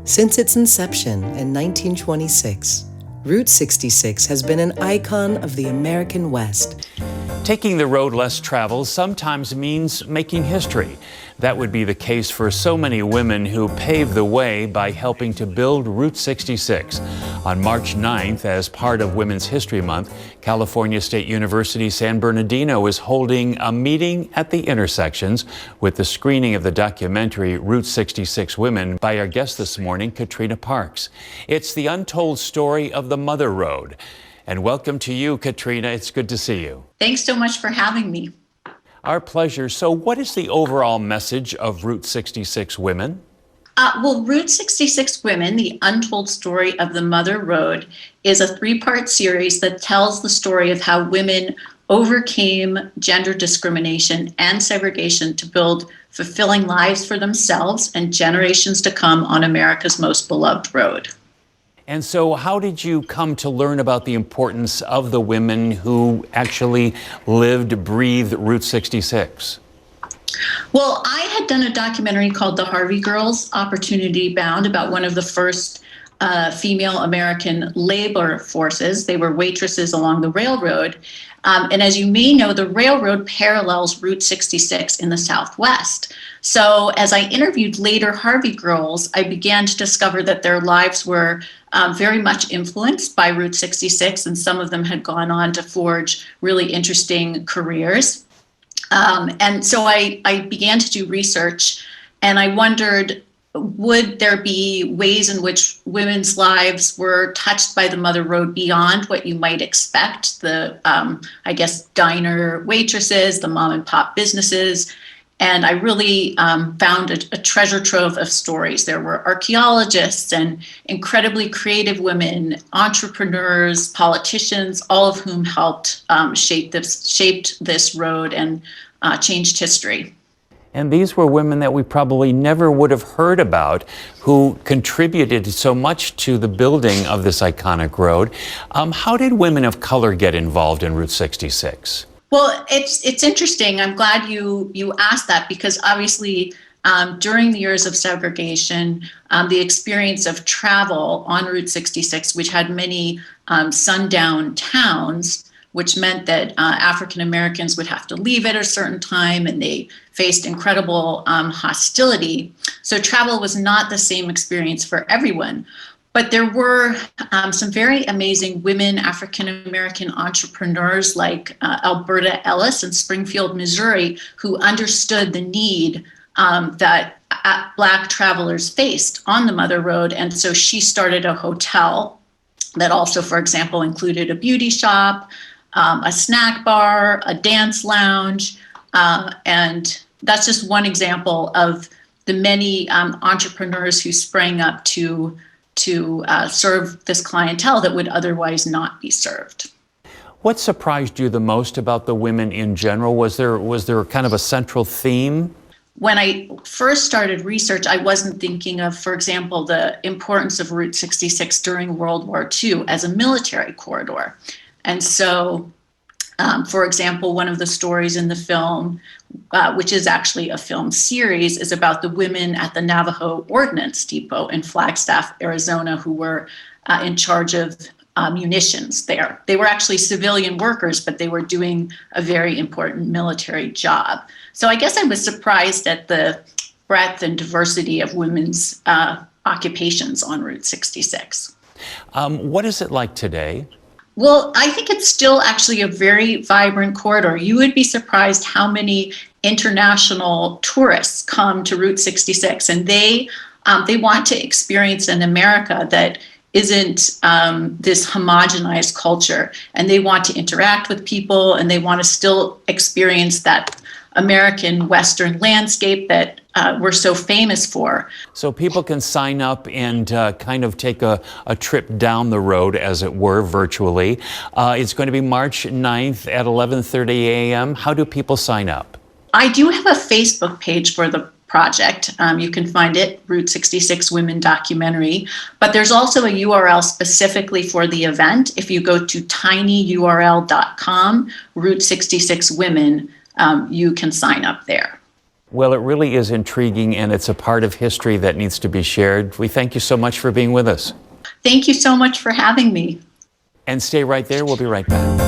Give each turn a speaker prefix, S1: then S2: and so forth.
S1: Since its inception in 1926, Route 66 has been an icon of the American West.
S2: Taking the road less traveled sometimes means making history. That would be the case for so many women who paved the way by helping to build Route 66. On March 9th, as part of Women's History Month, California State University San Bernardino is holding a meeting at the intersections with the screening of the documentary Route 66 Women by our guest this morning, Katrina Parks. It's the untold story of the Mother Road. And welcome to you, Katrina. It's good to see you.
S3: Thanks so much for having me.
S2: Our pleasure. So what is the overall message of Route 66 Women?
S3: Well, Route 66 Women, the untold story of the Mother Road, is a three-part series that tells the story of how women overcame gender discrimination and segregation to build fulfilling lives for themselves and generations to come on America's most beloved road.
S2: And so how did you come to learn about the importance of the women who actually lived, breathed Route 66?
S3: Well, I had done a documentary called The Harvey Girls, Opportunity Bound, about one of the first female American labor forces. They were waitresses along the railroad. And as you may know, the railroad parallels Route 66 in the Southwest. So as I interviewed later Harvey girls, I began to discover that their lives were very much influenced by Route 66, and some of them had gone on to forge really interesting careers. And so I began to do research, and I wondered, would there be ways in which women's lives were touched by the Mother Road beyond what you might expect? The, I guess, diner waitresses, the mom and pop businesses. And I really found a treasure trove of stories. There were archaeologists and incredibly creative women, entrepreneurs, politicians, all of whom helped shaped this road and changed history.
S2: And these were women that we probably never would have heard about, who contributed so much to the building of this iconic road. How did women of color get involved in Route 66?
S3: Well, it's interesting. I'm glad you asked that, because obviously during the years of segregation, the experience of travel on Route 66, which had many sundown towns, which meant that African Americans would have to leave at a certain time, and they faced incredible hostility. So travel was not the same experience for everyone. But there were some very amazing women African American entrepreneurs like Alberta Ellis in Springfield, Missouri, who understood the need that Black travelers faced on the Mother Road. And so she started a hotel that also, for example, included a beauty shop, a snack bar, a dance lounge. And that's just one example of the many entrepreneurs who sprang up to serve this clientele that would otherwise not be served.
S2: What surprised you the most about the women in general? Was there kind of a central theme?
S3: When I first started research, I wasn't thinking of, for example, the importance of Route 66 during World War II as a military corridor. And so, for example, one of the stories in the film, which is actually a film series, is about the women at the Navajo Ordnance Depot in Flagstaff, Arizona, who were in charge of munitions there. They were actually civilian workers, but they were doing a very important military job. So I guess I was surprised at the breadth and diversity of women's occupations on Route 66.
S2: What is it like today?
S3: Well, I think it's still actually a very vibrant corridor. You would be surprised how many international tourists come to Route 66, and they want to experience an America that isn't this homogenized culture, and they want to interact with people, and they want to still experience that American Western landscape that we're so famous for.
S2: So people can sign up and kind of take a trip down the road, as it were, virtually. It's going to be March 9th at 11:30 a.m. How do people sign up?
S3: I do have a Facebook page for the project. You can find it, Route 66 Women Documentary. But there's also a URL specifically for the event. If you go to tinyurl.com, Route 66 Women, you can sign up there.
S2: Well, it really is intriguing, and it's a part of history that needs to be shared. We thank you so much for being with us.
S3: Thank you so much for having me.
S2: And stay right there. We'll be right back.